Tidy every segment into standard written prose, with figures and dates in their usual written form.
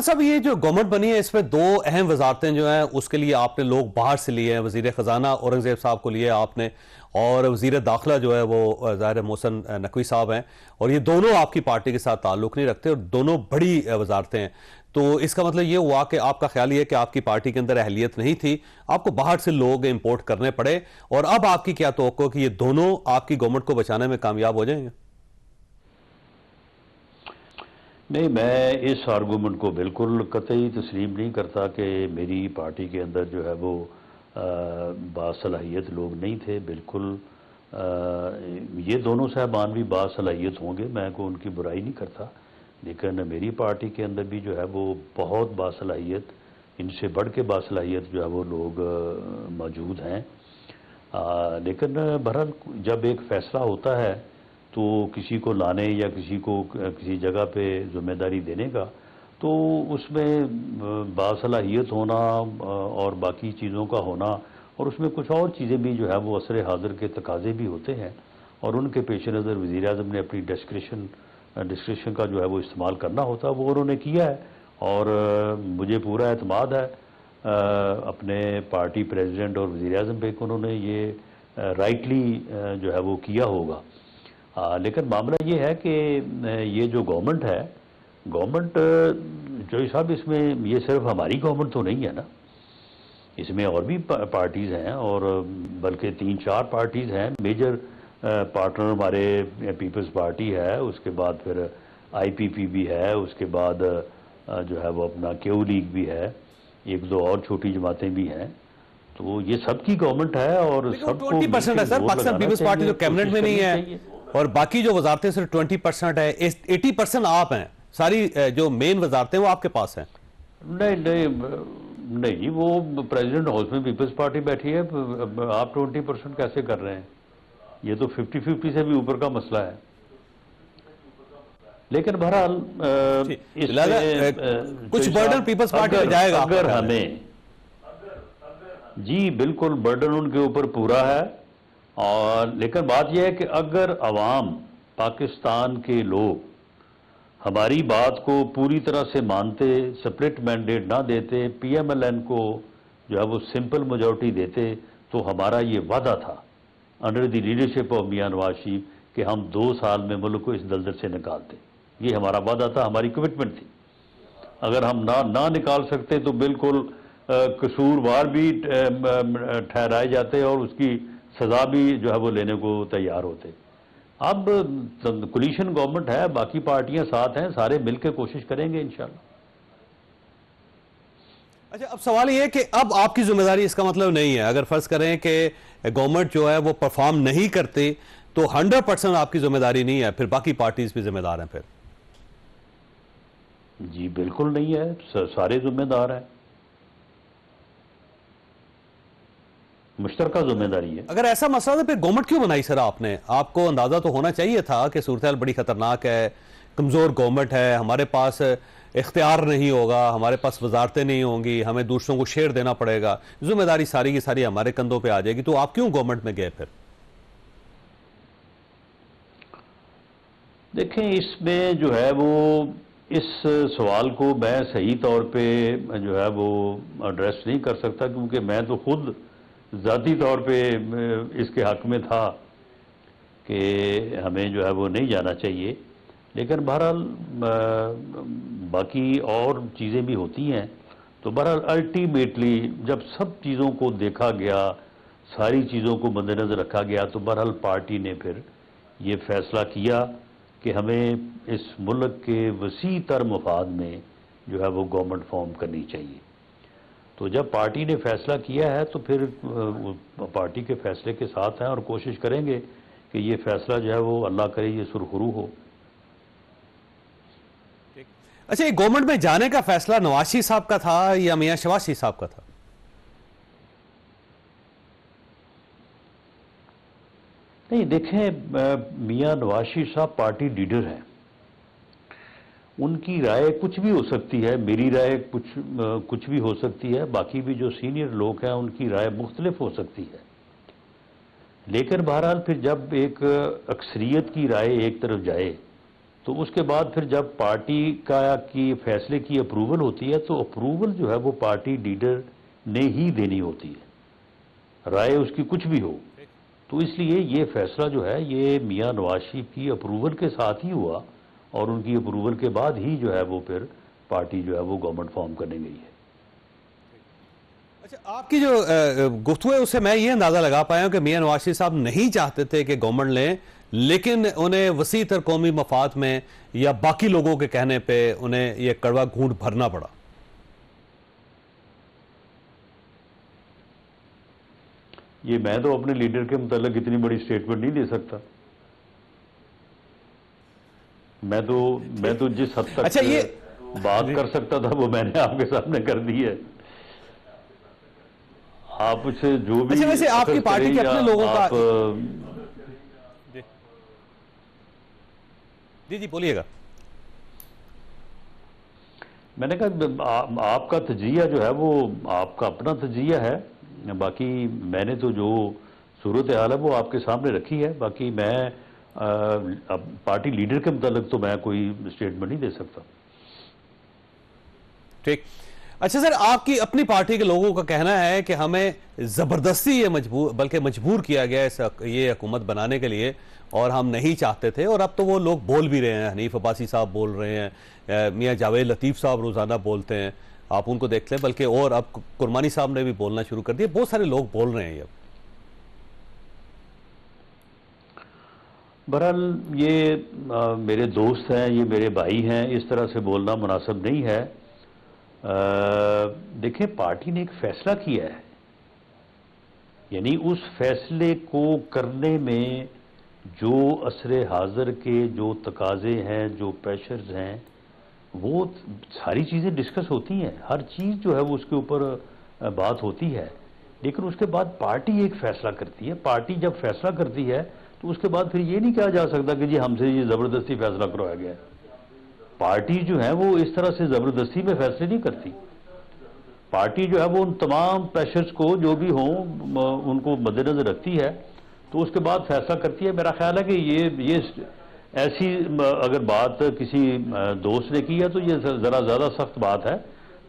صاحب یہ جو گورنمنٹ بنی ہے اس میں دو اہم وزارتیں جو ہیں اس کے لیے آپ نے لوگ باہر سے لیے ہیں. وزیر خزانہ اورنگزیب صاحب کو لیے آپ نے, اور وزیر داخلہ جو ہے وہ ظاہر محسن نقوی صاحب ہیں, اور یہ دونوں آپ کی پارٹی کے ساتھ تعلق نہیں رکھتے اور دونوں بڑی وزارتیں ہیں. تو اس کا مطلب یہ ہوا کہ آپ کا خیال یہ ہے کہ آپ کی پارٹی کے اندر اہلیت نہیں تھی, آپ کو باہر سے لوگ امپورٹ کرنے پڑے, اور اب آپ کی کیا توقع کہ یہ دونوں آپ کی گورنمنٹ کو بچانے میں کامیاب ہو جائیں گے؟ نہیں، میں اس آرگومنٹ کو بالکل قطعی تسلیم نہیں کرتا کہ میری پارٹی کے اندر جو ہے وہ باصلاحیت لوگ نہیں تھے. بالکل یہ دونوں صاحبان بھی باصلاحیت ہوں گے, میں کو ان کی برائی نہیں کرتا, لیکن میری پارٹی کے اندر بھی جو ہے وہ بہت باصلاحیت, ان سے بڑھ کے باصلاحیت جو ہے وہ لوگ موجود ہیں. لیکن بہرحال جب ایک فیصلہ ہوتا ہے تو کسی کو لانے یا کسی کو کسی جگہ پہ ذمہ داری دینے کا, تو اس میں باصلاحیت ہونا اور باقی چیزوں کا ہونا, اور اس میں کچھ اور چیزیں بھی جو ہے وہ عصر حاضر کے تقاضے بھی ہوتے ہیں, اور ان کے پیش نظر وزیر اعظم نے اپنی ڈسکریشن کا جو ہے وہ استعمال کرنا ہوتا ہے, وہ انہوں نے کیا ہے. اور مجھے پورا اعتماد ہے اپنے پارٹی پریزیڈنٹ اور وزیر اعظم پہ کہ انہوں نے یہ رائٹلی جو ہے وہ کیا ہوگا. لیکن معاملہ یہ ہے کہ یہ جو گورنمنٹ ہے, گورنمنٹ جوئی صاحب, اس میں یہ صرف ہماری گورنمنٹ تو نہیں ہے نا, اس میں اور بھی پارٹیز ہیں, اور بلکہ 3-4 پارٹیز ہیں. میجر پارٹنر ہمارے پیپلز پارٹی ہے, اس کے بعد پھر IPP بھی ہے, اس کے بعد جو ہے وہ اپنا کیو لیگ بھی ہے, 1-2 اور چھوٹی جماعتیں بھی ہیں. تو یہ سب کی گورنمنٹ ہے اور سب کو 20% ہے سر. پاکستان پیپلز پارٹی جو کیبنٹ میں نہیں ہے, اور باقی جو وزارتیں صرف 20% ہے, 80% آپ ہیں. ساری جو مین وزارتیں وہ آپ کے پاس ہیں. نہیں, وہ پریزیڈنٹ ہاؤس میں پیپلز پارٹی بیٹھی ہے, آپ 20% کیسے کر رہے ہیں؟ یہ تو 50-50 سے بھی اوپر کا مسئلہ ہے. لیکن بہرحال اس میں کچھ برڈن پیپلز پارٹی پہ جائے گا اگر ہمیں, جی بالکل برڈن ان کے اوپر پورا ہے. اور لیکن بات یہ ہے کہ اگر عوام پاکستان کے لوگ ہماری بات کو پوری طرح سے مانتے, سپلٹ مینڈیٹ نہ دیتے, PMLN کو جو ہے وہ سمپل میجورٹی دیتے, تو ہمارا یہ وعدہ تھا under the leadership of Mian Nawaz Sharif کہ ہم 2 سال میں ملک کو اس دلدل سے نکالتے. یہ ہمارا وعدہ تھا, ہماری کمٹمنٹ تھی. اگر ہم نہ نکال سکتے تو بالکل قصوروار بھی ٹھہرائے جاتے اور اس کی سزا بھی جو ہے وہ لینے کو تیار ہوتے. اب کولیشن گورنمنٹ ہے, باقی پارٹیاں ساتھ ہیں, سارے مل کے کوشش کریں گے انشاءاللہ. اچھا, اب سوال یہ ہے کہ اب آپ کی ذمہ داری, اس کا مطلب نہیں ہے اگر فرض کریں کہ گورنمنٹ جو ہے وہ پرفارم نہیں کرتے تو 100% آپ کی ذمہ داری نہیں ہے, پھر باقی پارٹیز بھی ذمہ دار ہیں پھر؟ جی بالکل نہیں ہے, سارے ذمہ دار ہیں, مشترکہ ذمہ داری ہے. اگر ایسا مسئلہ تو پھر گورنمنٹ کیوں بنائی سر آپ نے؟ آپ کو اندازہ تو ہونا چاہیے تھا کہ صورتحال بڑی خطرناک ہے, کمزور گورنمنٹ ہے, ہمارے پاس اختیار نہیں ہوگا, ہمارے پاس وزارتیں نہیں ہوں گی, ہمیں دوسروں کو شیئر دینا پڑے گا, ذمہ داری ساری کی ساری ہمارے کندھوں پہ آ جائے گی, تو آپ کیوں گورنمنٹ میں گئے پھر؟ دیکھیں, اس میں جو ہے وہ اس سوال کو میں صحیح طور پہ جو ہے وہ ایڈریس نہیں کر سکتا, کیونکہ میں تو خود ذاتی طور پہ اس کے حق میں تھا کہ ہمیں جو ہے وہ نہیں جانا چاہیے. لیکن بہرحال باقی اور چیزیں بھی ہوتی ہیں, تو بہرحال الٹیمیٹلی جب سب چیزوں کو دیکھا گیا, ساری چیزوں کو مد نظر رکھا گیا, تو بہرحال پارٹی نے پھر یہ فیصلہ کیا کہ ہمیں اس ملک کے وسیع تر مفاد میں جو ہے وہ گورنمنٹ فارم کرنی چاہیے. تو جب پارٹی نے فیصلہ کیا ہے تو پھر پارٹی کے فیصلے کے ساتھ ہیں, اور کوشش کریں گے کہ یہ فیصلہ جو ہے وہ اللہ کرے یہ سرخرو ہو. اچھا, یہ گورنمنٹ میں جانے کا فیصلہ نواز شریف صاحب کا تھا یا میاں شہباز شریف صاحب کا تھا؟ نہیں, دیکھیں, میاں نواز شریف صاحب پارٹی لیڈر ہیں, ان کی رائے کچھ بھی ہو سکتی ہے, میری رائے کچھ بھی ہو سکتی ہے, باقی بھی جو سینئر لوگ ہیں ان کی رائے مختلف ہو سکتی ہے. لیکن بہرحال پھر جب ایک اکثریت کی رائے ایک طرف جائے تو اس کے بعد پھر جب پارٹی کی فیصلے کی اپروول ہوتی ہے تو اپروول جو ہے وہ پارٹی لیڈر نے ہی دینی ہوتی ہے، رائے اس کی کچھ بھی ہو۔ تو اس لیے یہ فیصلہ جو ہے یہ میاں نواز شریف کی اپروول کے ساتھ ہی ہوا، اور ان کی اپروول کے بعد ہی جو ہے وہ پھر پارٹی جو ہے وہ گورنمنٹ فارم کرنے گئی ہے۔ اچھا، آپ کی جو گفتگو ہے اس سے میں یہ اندازہ لگا پایا ہوں کہ میاں نواز شریف صاحب نہیں چاہتے تھے کہ گورنمنٹ لیں، لیکن انہیں وسیع تر قومی مفاد میں یا باقی لوگوں کے کہنے پہ انہیں یہ کڑوا گھونٹ بھرنا پڑا۔ یہ میں تو اپنے لیڈر کے متعلق اتنی بڑی سٹیٹمنٹ نہیں دے سکتا۔ میں تو جس حد تک اچھا، یہ بات کر سکتا تھا وہ میں نے آپ کے سامنے کر دی ہے۔ آپ سے جو بھی اچھا، ویسے آپ کی پارٹی کے اپنے لوگوں کا جی بولیے گا۔ میں نے کہا آپ کا تجزیہ جو ہے وہ آپ کا اپنا تجزیہ ہے، باقی میں نے تو جو صورتحال ہے وہ آپ کے سامنے رکھی ہے، باقی میں پارٹی لیڈر کے متعلق تو میں کوئی اسٹیٹمنٹ نہیں دے سکتا۔ ٹھیک۔ اچھا سر، آپ کی اپنی پارٹی کے لوگوں کا کہنا ہے کہ ہمیں زبردستی بلکہ مجبور کیا گیا یہ حکومت بنانے کے لیے، اور ہم نہیں چاہتے تھے، اور اب تو وہ لوگ بول بھی رہے ہیں، حنیف عباسی صاحب بول رہے ہیں، میاں جاوید لطیف صاحب روزانہ بولتے ہیں، آپ ان کو دیکھ لیں، بلکہ اور اب کرمانی صاحب نے بھی بولنا شروع کر دیا، بہت سارے لوگ بول رہے ہیں اب۔ بہرحال یہ میرے دوست ہیں، یہ میرے بھائی ہیں، اس طرح سے بولنا مناسب نہیں ہے۔ دیکھیں، پارٹی نے ایک فیصلہ کیا ہے، یعنی اس فیصلے کو کرنے میں جو عصر حاضر کے جو تقاضے ہیں، جو پریشرز ہیں، وہ ساری چیزیں ڈسکس ہوتی ہیں، ہر چیز جو ہے وہ اس کے اوپر بات ہوتی ہے، لیکن اس کے بعد پارٹی ایک فیصلہ کرتی ہے۔ پارٹی جب فیصلہ کرتی ہے تو اس کے بعد پھر یہ نہیں کہا جا سکتا کہ جی ہم سے یہ زبردستی فیصلہ کروایا گیا ہے۔ پارٹی جو ہے وہ اس طرح سے زبردستی میں فیصلے نہیں کرتی۔ پارٹی جو ہے وہ ان تمام پریشرز کو جو بھی ہوں ان کو مد نظر رکھتی ہے، تو اس کے بعد فیصلہ کرتی ہے۔ میرا خیال ہے کہ یہ ایسی اگر بات کسی دوست نے کی ہے تو یہ ذرا زیادہ سخت بات ہے۔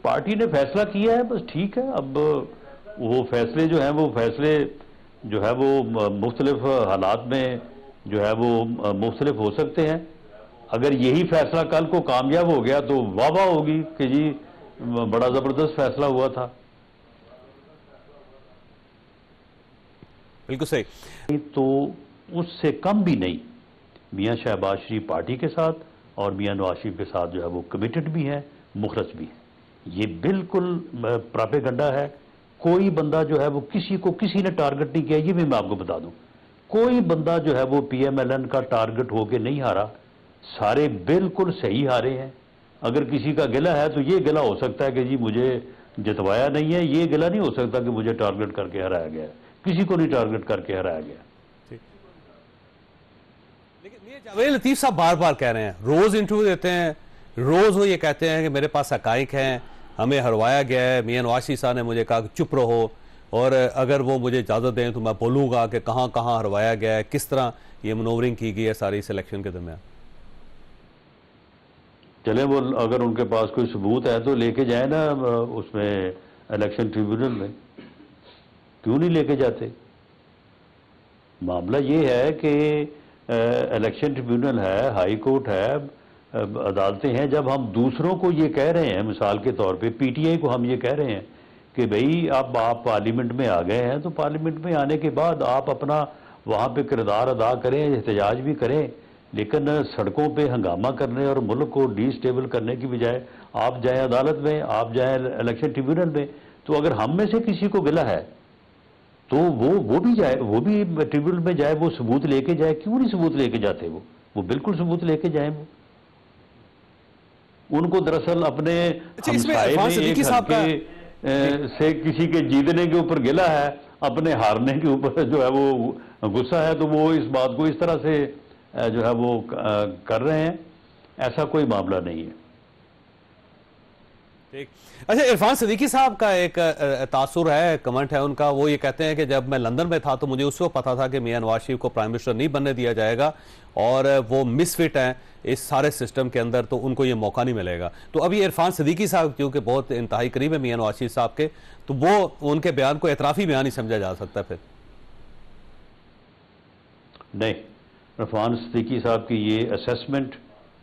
پارٹی نے فیصلہ کیا ہے، بس ٹھیک ہے۔ اب وہ فیصلے جو ہیں وہ مختلف حالات میں جو ہے وہ مختلف ہو سکتے ہیں۔ اگر یہی فیصلہ کل کو کامیاب ہو گیا تو واہ واہ ہوگی کہ جی بڑا زبردست فیصلہ ہوا تھا۔ بالکل صحیح۔ تو اس سے کم بھی نہیں، میاں شہباز شریف پارٹی کے ساتھ اور میاں نواز شریف کے ساتھ جو ہے وہ کمیٹڈ بھی ہیں، مخلص بھی ہیں۔ یہ بالکل پراپیگنڈا ہے۔ کوئی بندہ جو ہے وہ کسی نے ٹارگٹ نہیں کیا، یہ بھی میں آپ کو بتا دوں۔ کوئی بندہ جو ہے وہ پی ایم ایل این کا ٹارگٹ ہو کے نہیں ہارا، سارے بالکل صحیح ہارے ہیں۔ اگر کسی کا گلہ ہے تو یہ گلہ ہو سکتا ہے کہ جی مجھے جتوایا نہیں ہے، یہ گلہ نہیں ہو سکتا کہ مجھے ٹارگٹ کر کے ہرایا گیا ہے۔ کسی کو نہیں ٹارگٹ کر کے ہرایا گیا۔ لیکن میاں جاوید لطیف صاحب بار بار کہہ رہے ہیں، روز انٹرویو دیتے ہیں، روز وہ یہ کہتے ہیں کہ میرے پاس حقائق ہیں، ہمیں ہروایا گیا ہے۔ میاں نواز شریف صاحب نے مجھے کہا کہ چپ رہو، اور اگر وہ مجھے اجازت دیں تو میں بولوں گا کہ کہاں کہاں ہروایا گیا ہے، کس طرح یہ منورنگ کی گئی ہے ساری سلیکشن کے درمیان۔ چلیں، وہ اگر ان کے پاس کوئی ثبوت ہے تو لے کے جائیں نا اس میں الیکشن ٹریبیونل میں، کیوں نہیں لے کے جاتے؟ معاملہ یہ ہے کہ الیکشن ٹریبیونل ہے، ہائی کورٹ ہے، عدالتیں ہیں۔ جب ہم دوسروں کو یہ کہہ رہے ہیں، مثال کے طور پہ پی ٹی آئی کو ہم یہ کہہ رہے ہیں کہ بھئی آپ پارلیمنٹ میں آ گئے ہیں تو پارلیمنٹ میں آنے کے بعد آپ اپنا وہاں پہ کردار ادا کریں، احتجاج بھی کریں، لیکن سڑکوں پہ ہنگامہ کرنے اور ملک کو ڈی سٹیبل کرنے کی بجائے آپ جائیں عدالت میں، آپ جائیں الیکشن ٹریبیونل میں۔ تو اگر ہم میں سے کسی کو گلہ ہے تو وہ بھی جائے، وہ بھی ٹریبیونل میں جائے، وہ ثبوت لے کے جائے۔ کیوں نہیں ثبوت لے کے جاتے؟ وہ بالکل ثبوت لے کے جائیں۔ ان کو دراصل اپنے ہمسائے میں ایک ہلکے سے کسی کے جیتنے کے اوپر گلہ ہے، اپنے ہارنے کے اوپر جو ہے وہ غصہ ہے، تو وہ اس بات کو اس طرح سے جو ہے وہ کر رہے ہیں۔ ایسا کوئی معاملہ نہیں ہے۔ ٹھیک. اچھا عرفان صدیقی صاحب کا ایک تاثر ہے، کمنٹ ہے ان کا، وہ یہ کہتے ہیں کہ جب میں لندن میں تھا تو مجھے اس وقت پتا تھا کہ میاں نواز شریف کو پرائم منسٹر نہیں بننے دیا جائے گا اور وہ مس فٹ ہیں اس سارے سسٹم کے اندر، تو ان کو یہ موقع نہیں ملے گا. تو ابھی عرفان صدیقی صاحب کیونکہ بہت انتہائی قریب ہے میاں نواز شریف صاحب کے، تو وہ ان کے بیان کو اعترافی بیان ہی سمجھا جا سکتا ہے پھر؟ نہیں، عرفان صدیقی صاحب کی یہ اسیسمنٹ